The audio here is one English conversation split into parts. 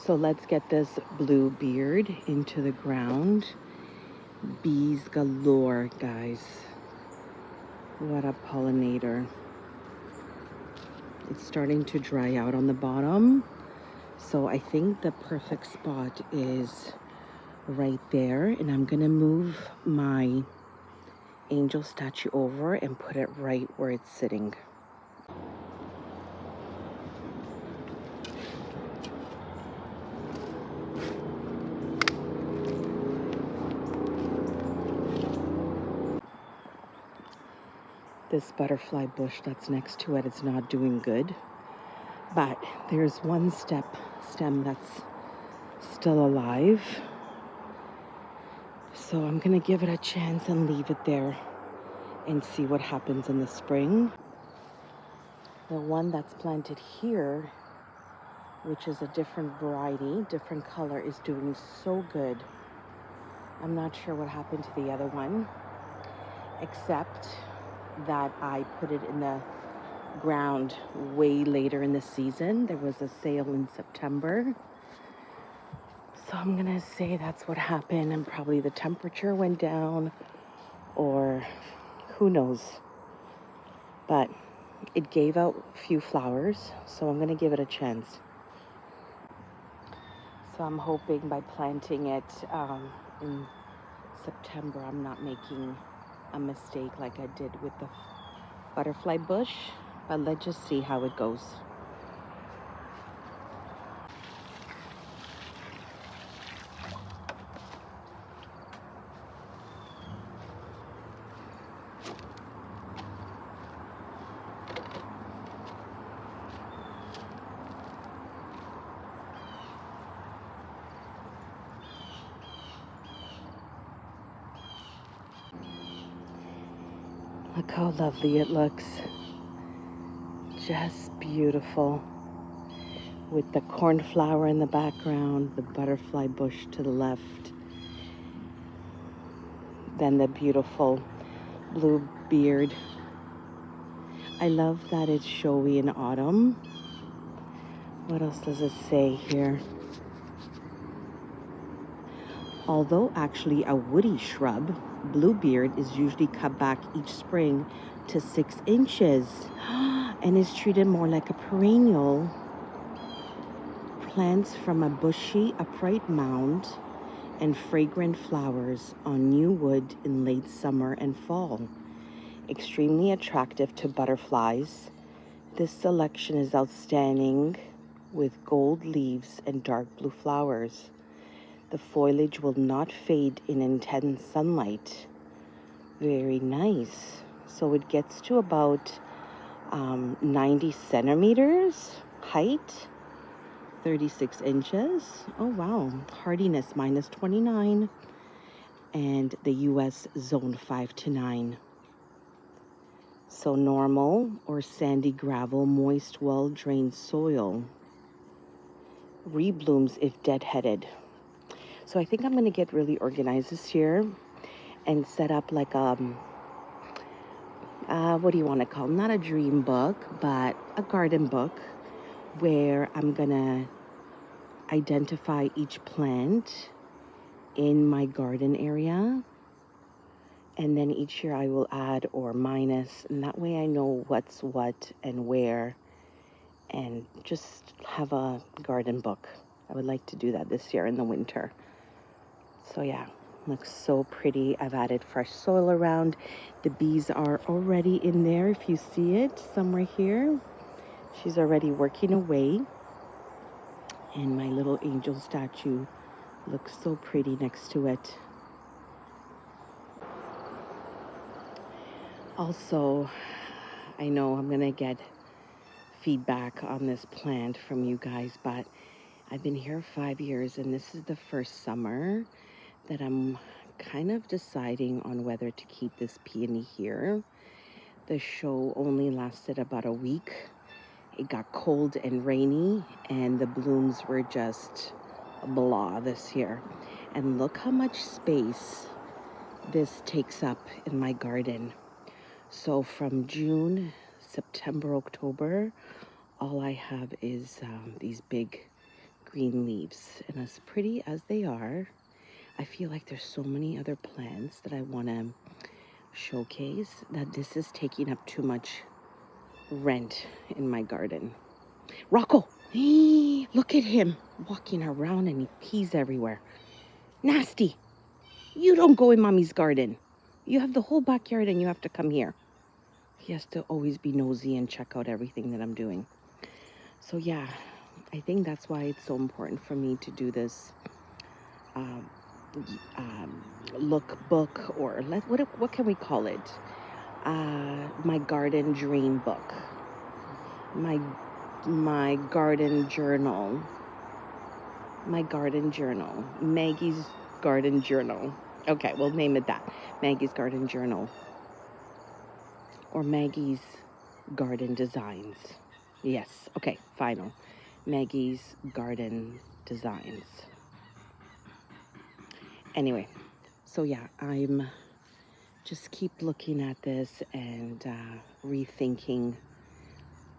So let's get this blue beard into the ground. Bees galore, guys. What a pollinator. It's starting to dry out on the bottom. So I think the perfect spot is right there. And I'm gonna move my angel statue over and put it right where it's sitting. This butterfly bush that's next to it is not doing good, but there's one stem that's still alive. So I'm gonna give it a chance and leave it there and see what happens in the spring. The one that's planted here, which is a different variety, different color, is doing so good. I'm not sure what happened to the other one, except that I put it in the ground way later in the season. There was a sale in September. So I'm gonna say that's what happened, and probably the temperature went down, or who knows. But it gave out a few flowers, so I'm gonna give it a chance. So I'm hoping by planting it in September, I'm not making a mistake like I did with the butterfly bush, but let's just see how it goes. Look how lovely it looks. Just beautiful. With the cornflower in the background, the butterfly bush to the left, then the beautiful blue beard. I love that it's showy in autumn. What else does it say here? Although actually a woody shrub, bluebeard is usually cut back each spring to 6 inches and is treated more like a perennial. Plants from a bushy, upright mound and fragrant flowers on new wood in late summer and fall. Extremely attractive to butterflies. This selection is outstanding with gold leaves and dark blue flowers. The foliage will not fade in intense sunlight. Very nice. So it gets to about 90 centimeters height, 36 inches. Oh wow. Hardiness -29, and the US zone 5 to 9. So normal or sandy gravel, moist, well-drained soil. Reblooms if deadheaded. So I think I'm going to get really organized this year and set up like what do you want to call it? Not a dream book, but a garden book where I'm going to identify each plant in my garden area. And then each year I will add or minus, and that way I know what's what and where, and just have a garden book. I would like to do that this year in the winter. So yeah, looks so pretty. I've added fresh soil around. The bees are already in there. If you see it somewhere here, she's already working away. And my little angel statue looks so pretty next to it. Also, I know I'm gonna get feedback on this plant from you guys, but I've been here 5 years and this is the first summer that I'm kind of deciding on whether to keep this peony here. The show only lasted about a week. It got cold and rainy and the blooms were just blah this year. And look how much space this takes up in my garden. So from June, September, October, all I have is these big green leaves. And as pretty as they are, I feel like there's so many other plants that I want to showcase that this is taking up too much rent in my garden. Rocco, look at him walking around and he pees everywhere. Nasty. You don't go in mommy's garden. You have the whole backyard and you have to come here. He has to always be nosy and check out everything that I'm doing. So yeah, I think that's why it's so important for me to do this lookbook, or what can we call it? My garden dream book. My garden journal. My garden journal. Maggie's garden journal. Okay, we'll name it that. Maggie's garden journal. Or Maggie's garden designs. Yes, okay, final. Maggie's garden designs. Anyway, so yeah, I'm just keep looking at this and rethinking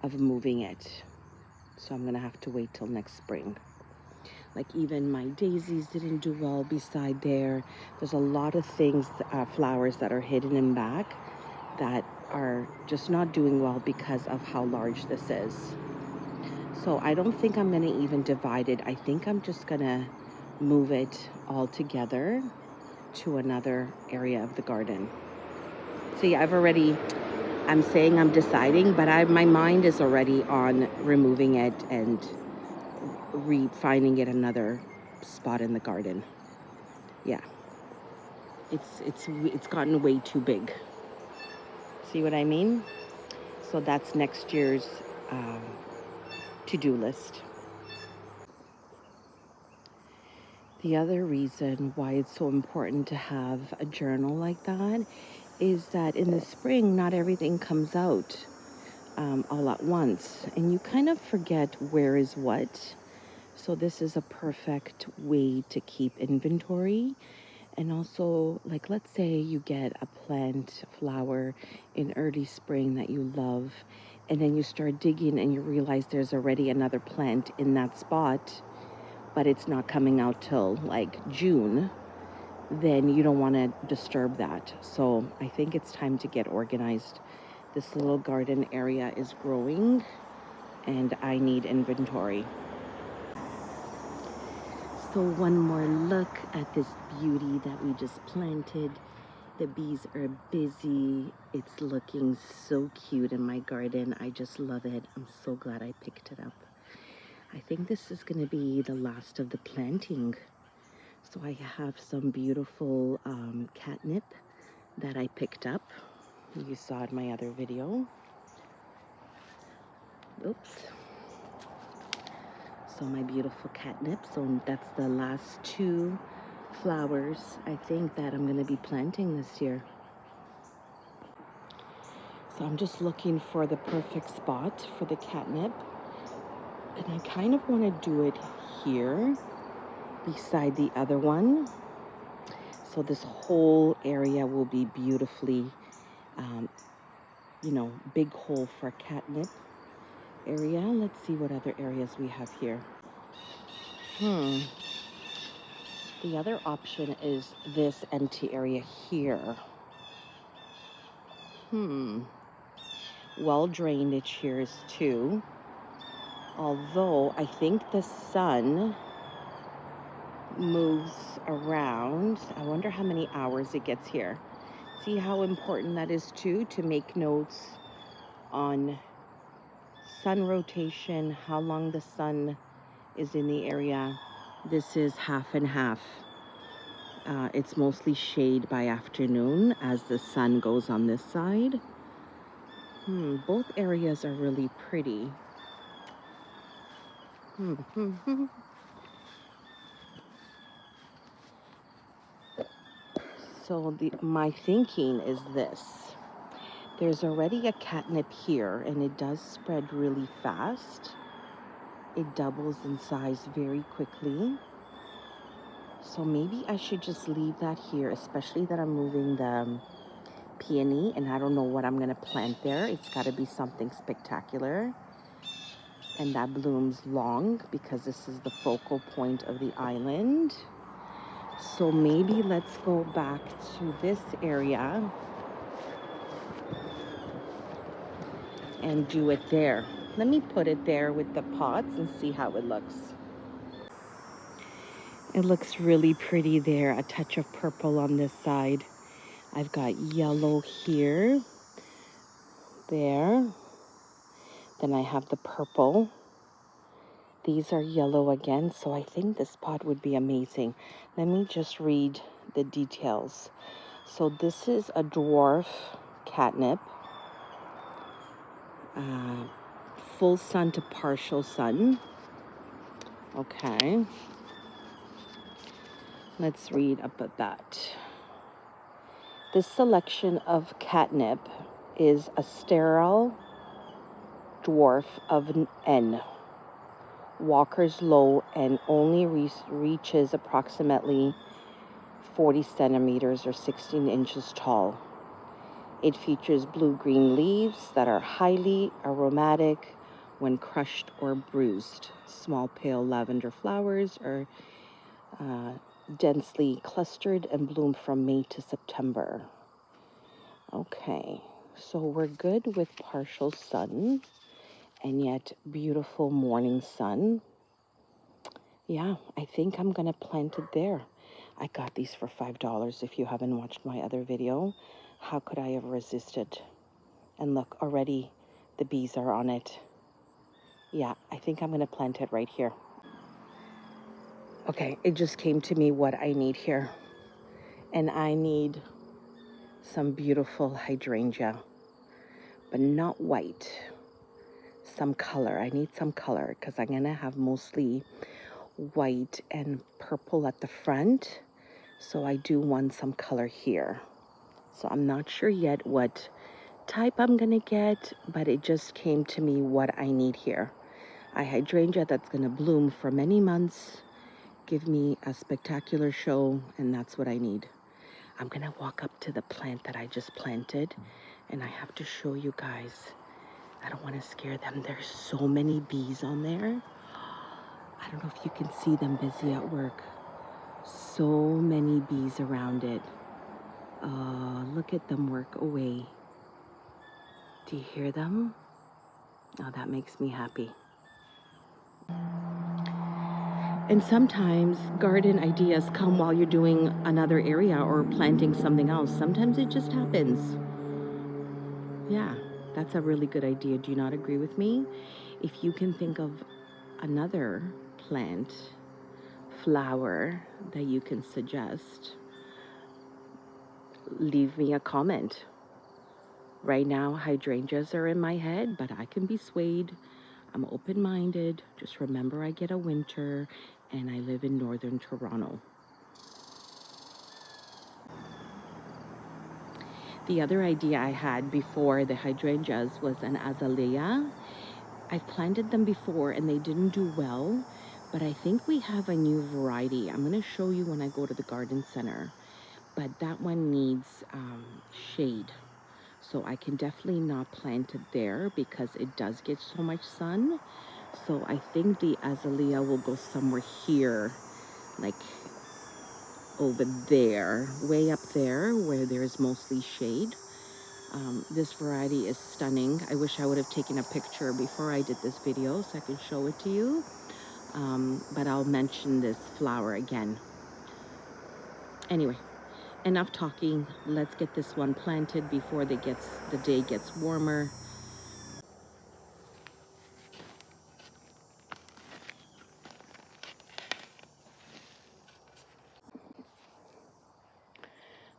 of moving it. So I'm gonna have to wait till next spring. Like even my daisies didn't do well beside there. There's a lot of things, flowers that are hidden in back that are just not doing well because of how large this is. So I don't think I'm gonna even divide it. I think I'm just gonna move it all together to another area of the garden. See, I'm saying I'm deciding, but my mind is already on removing it and finding it another spot in the garden. Yeah, it's gotten way too big. See what I mean? So that's next year's to-do list. The other reason why it's so important to have a journal like that is that in the spring, not everything comes out all at once, and you kind of forget where is what. So this is a perfect way to keep inventory. And also, like, let's say you get a plant flower in early spring that you love, and then you start digging and you realize there's already another plant in that spot, but it's not coming out till like June, then you don't want to disturb that. So I think it's time to get organized. This little garden area is growing and I need inventory. So one more look at this beauty that we just planted. The bees are busy. It's looking so cute in my garden. I just love it. I'm so glad I picked it up. I think this is going to be the last of the planting. So I have some beautiful catnip that I picked up. You saw in my other video. Oops. So my beautiful catnip. So that's the last two flowers I think that I'm going to be planting this year. So I'm just looking for the perfect spot for the catnip. And I kind of want to do it here beside the other one. So this whole area will be beautifully, big hole for catnip area. Let's see what other areas we have here. The other option is this empty area here. Well drained it shears too. Although I think the sun moves around. I wonder how many hours it gets here. See how important that is too, to make notes on sun rotation, how long the sun is in the area. This is half and half. It's mostly shade by afternoon as the sun goes on this side. Both areas are really pretty. So my thinking is this. There's already a catnip here and it does spread really fast. It doubles in size very quickly. So maybe I should just leave that here, especially that I'm moving the peony and I don't know what I'm going to plant there. It's got to be something spectacular. and that blooms long because this is the focal point of the island. So maybe let's go back to this area and do it there. Let me put it there with the pots and see how it looks. It looks really pretty there. A touch of purple on this side. I've got yellow here, there. Then I have the purple. These are yellow again, so I think this pot would be amazing. Let me just read the details. So this is a dwarf catnip. Full sun to partial sun. Okay. Let's read about that. This selection of catnip is a sterile dwarf of N. Walker's low and only reaches approximately 40 centimeters or 16 inches tall. It features blue-green leaves that are highly aromatic when crushed or bruised. Small pale lavender flowers are densely clustered and bloom from May to September. Okay, so we're good with partial sun and yet beautiful morning sun. Yeah, I think I'm gonna plant it there. I got these for $5. If you haven't watched my other video, how could I have resisted? And look, already the bees are on it. Yeah, I think I'm gonna plant it right here. Okay, it just came to me what I need here. And I need some beautiful hydrangea, but not white. Some color. I need some color because I'm gonna have mostly white and purple at the front. So I do want some color here. So I'm not sure yet what type I'm gonna get, but it just came to me what I need here. A hydrangea that's gonna bloom for many months, give me a spectacular show, and that's what I need. I'm gonna walk up to the plant that I just planted, and I have to show you guys. I don't want to scare them. There's so many bees on there. I don't know if you can see them busy at work. So many bees around it. Look at them work away. Do you hear them? Oh, that makes me happy. And sometimes garden ideas come while you're doing another area or planting something else. Sometimes it just happens. Yeah, that's a really good idea. Do you not agree with me? If you can think of another plant, flower that you can suggest, leave me a comment. Right now, hydrangeas are in my head, but I can be swayed. I'm open-minded. Just remember I get a winter and I live in northern Toronto. The other idea I had before the hydrangeas was an azalea. I've planted them before and they didn't do well, but I think we have a new variety. I'm going to show you when I go to the garden center, but that one needs shade. So I can definitely not plant it there because it does get so much sun. So I think the azalea will go somewhere here, like over there, way up there where there's mostly shade. This variety is stunning. I wish I would have taken a picture before I did this video so I could show it to you. But I'll mention this flower again. Anyway, enough talking. Let's get this one planted before the day gets warmer.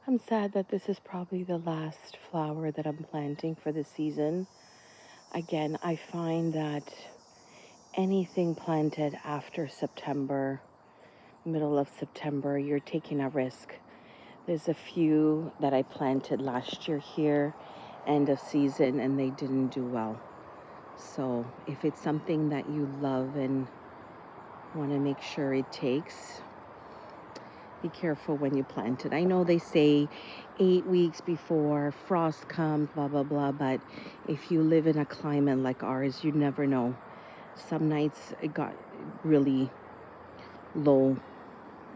I'm sad that this is probably the last flower that I'm planting for the season. Again, I find that anything planted after September, middle of September, you're taking a risk. There's a few that I planted last year here, end of season, and they didn't do well. So if it's something that you love and want to make sure it takes, be careful when you plant it. I know they say 8 weeks before frost comes, blah, blah, blah, but if you live in a climate like ours, you never know. Some nights it got really low.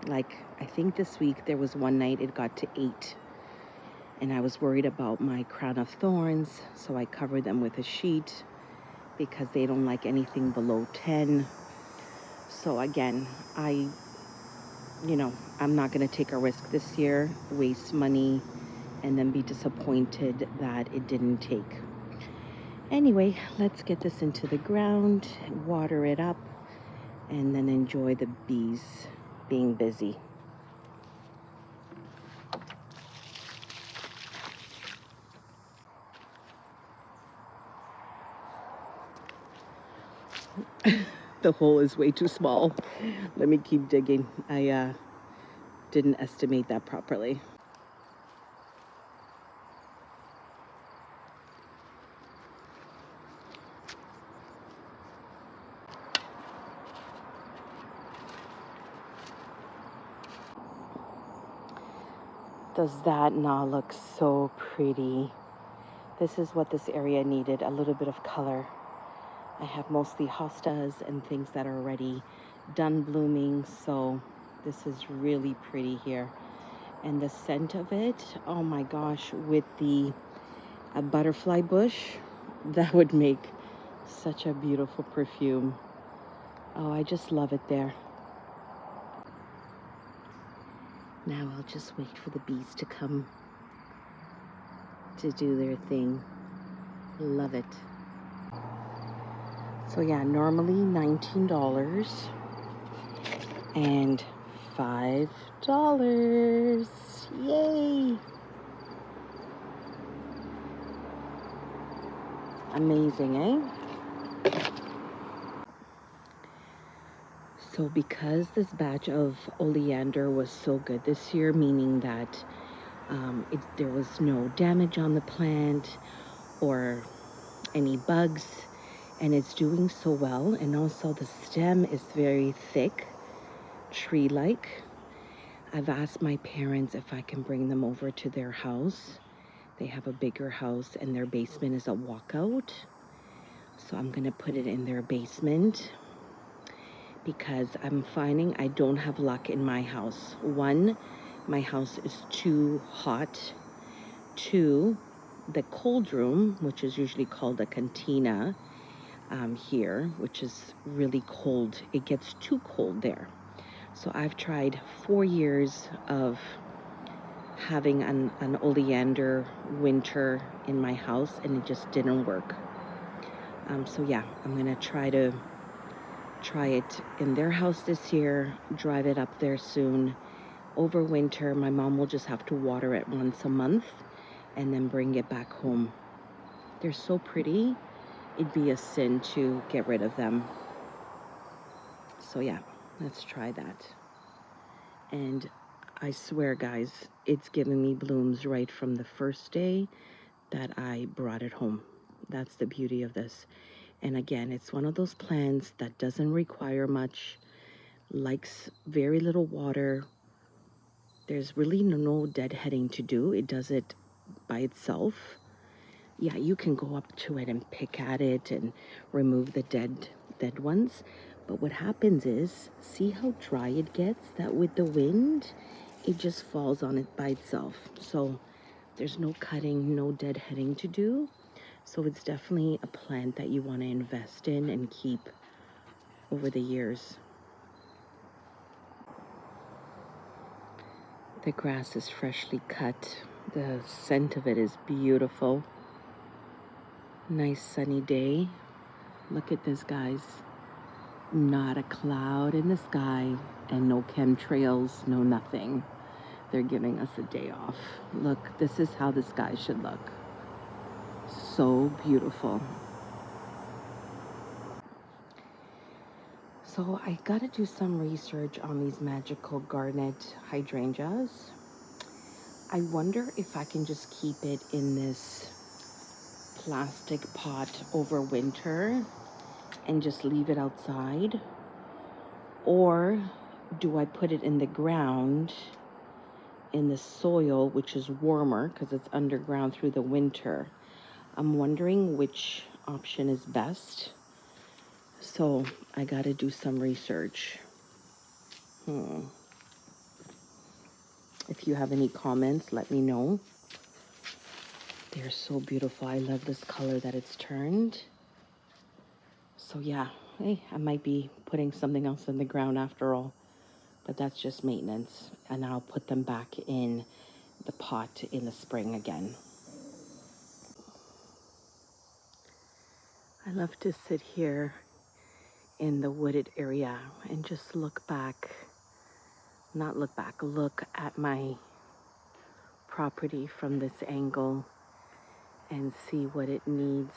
Like, I think this week there was one night it got to 8. And I was worried about my crown of thorns, so I covered them with a sheet because they don't like anything below 10. So again, I'm not going to take a risk this year, waste money, and then be disappointed that it didn't take. Anyway, let's get this into the ground, water it up, and then enjoy the bees being busy. The hole is way too small. Let me keep digging. I didn't estimate that properly. Does that not look so pretty? This is what this area needed, a little bit of color. I have mostly hostas and things that are already done blooming, so this is really pretty here. And the scent of it, oh my gosh, with the butterfly bush, that would make such a beautiful perfume. Oh, I just love it there. Now I'll just wait for the bees to come to do their thing. Love it. So yeah, normally $19 and $5. Yay! Amazing, eh? So because this batch of oleander was so good this year, meaning that there was no damage on the plant or any bugs, and it's doing so well, and also the stem is very thick, tree-like. I've asked my parents if I can bring them over to their house. They have a bigger house and their basement is a walkout. So I'm gonna put it in their basement because I'm finding I don't have luck in my house. One, my house is too hot. Two, the cold room, which is usually called a cantina here, which is really cold. It gets too cold there. So I've tried 4 years of having an oleander winter in my house and it just didn't work. So yeah, I'm gonna try it in their house this year, drive it up there soon. Over winter, my mom will just have to water it once a month and then bring it back home. They're so pretty, it'd be a sin to get rid of them. So yeah, let's try that. And I swear, guys, it's giving me blooms right from the first day that I brought it home. That's the beauty of this. And again, it's one of those plants that doesn't require much, likes very little water. There's really no deadheading to do. It does it by itself. Yeah, you can go up to it and pick at it and remove the dead ones. But what happens is, see how dry it gets? That with the wind, it just falls on it by itself. So there's no cutting, no deadheading to do. So it's definitely a plant that you want to invest in and keep over the years. The grass is freshly cut. The scent of it is beautiful. Nice sunny day. Look at this, guys. Not a cloud in the sky and no chemtrails, no nothing. They're giving us a day off. Look, this is how the sky should look. So beautiful. So I gotta do some research on these magical garnet hydrangeas. I wonder if I can just keep it in this plastic pot over winter and just leave it outside, or do I put it in the ground in the soil, which is warmer because it's underground through the winter. I'm wondering which option is best. So I got to do some research. If you have any comments, let me know. They're so beautiful. I love this color that it's turned. So yeah, hey, I might be putting something else in the ground after all, but that's just maintenance. And I'll put them back in the pot in the spring again. I love to sit here in the wooded area and just look at my property from this angle and see what it needs,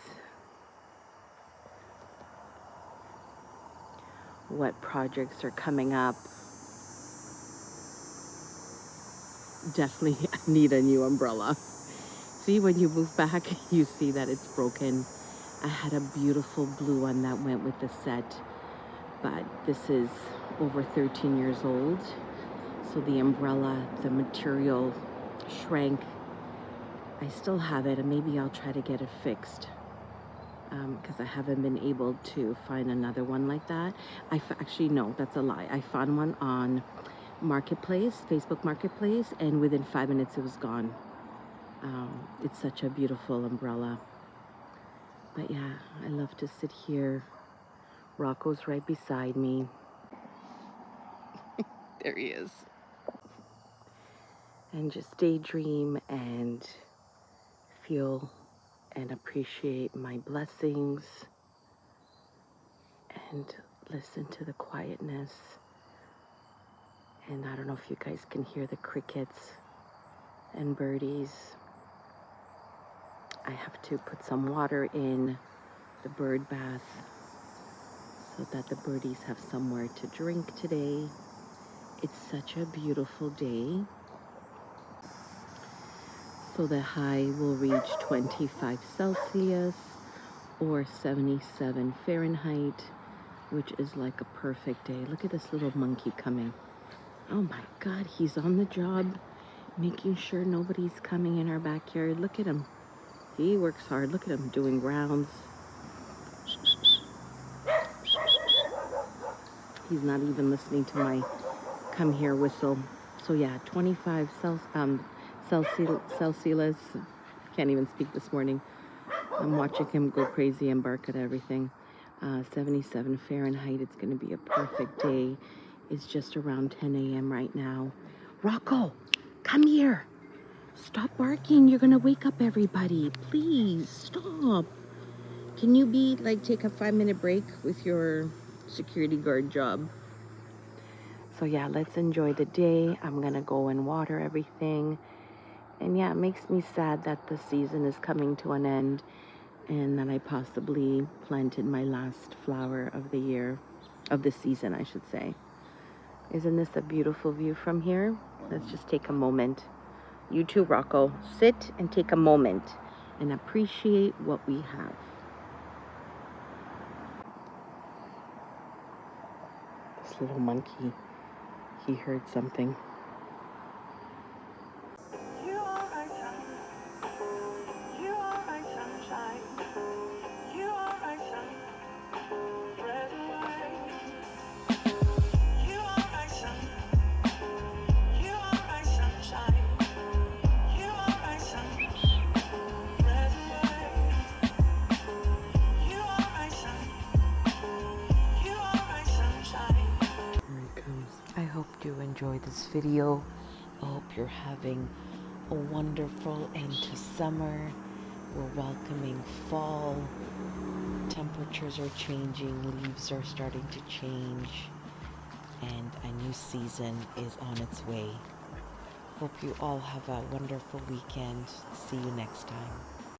what projects are coming up. Definitely need a new umbrella. See, when you move back, you see that it's broken. I had a beautiful blue one that went with the set, but this is over 13 years old. So the umbrella, the material shrank. I still have it, and maybe I'll try to get it fixed because I haven't been able to find another one like that. Actually, no, that's a lie. I found one on Marketplace, Facebook Marketplace, and within 5 minutes it was gone. It's such a beautiful umbrella. But yeah, I love to sit here. Rocco's right beside me. There he is. And just daydream and feel and appreciate my blessings and listen to the quietness. And I don't know if you guys can hear the crickets and birdies. I have to put some water in the bird bath so that the birdies have somewhere to drink today. It's such a beautiful day. So the high will reach 25 Celsius or 77 Fahrenheit, which is like a perfect day. Look at this little monkey coming. Oh my God, he's on the job, making sure nobody's coming in our backyard. Look at him. He works hard. Look at him doing rounds. He's not even listening to my come here whistle. So yeah, 25 Celsius. Can't even speak this morning. I'm watching him go crazy and bark at everything. 77 Fahrenheit. It's going to be a perfect day. It's just around 10 a.m. right now. Rocco, come here. Stop barking. You're going to wake up everybody. Please, stop. Can you take a 5-minute break with your security guard job? So yeah, let's enjoy the day. I'm going to go and water everything. And yeah, it makes me sad that the season is coming to an end and that I possibly planted my last flower of the year, of the season, I should say. Isn't this a beautiful view from here? Let's just take a moment. You too, Rocco. Sit and take a moment and appreciate what we have. This little monkey, he heard something. You are my sun. You are my sunshine. You are my sun. Red and white. You are my sun. You are my sunshine. You are my sun. Red and white. You are my sun. You are my sunshine. Here it comes. I hope you enjoyed this video. I hope you're having a wonderful end to summer. We're welcoming fall. Temperatures are changing, leaves are starting to change, and a new season is on its way. Hope you all have a wonderful weekend. See you next time.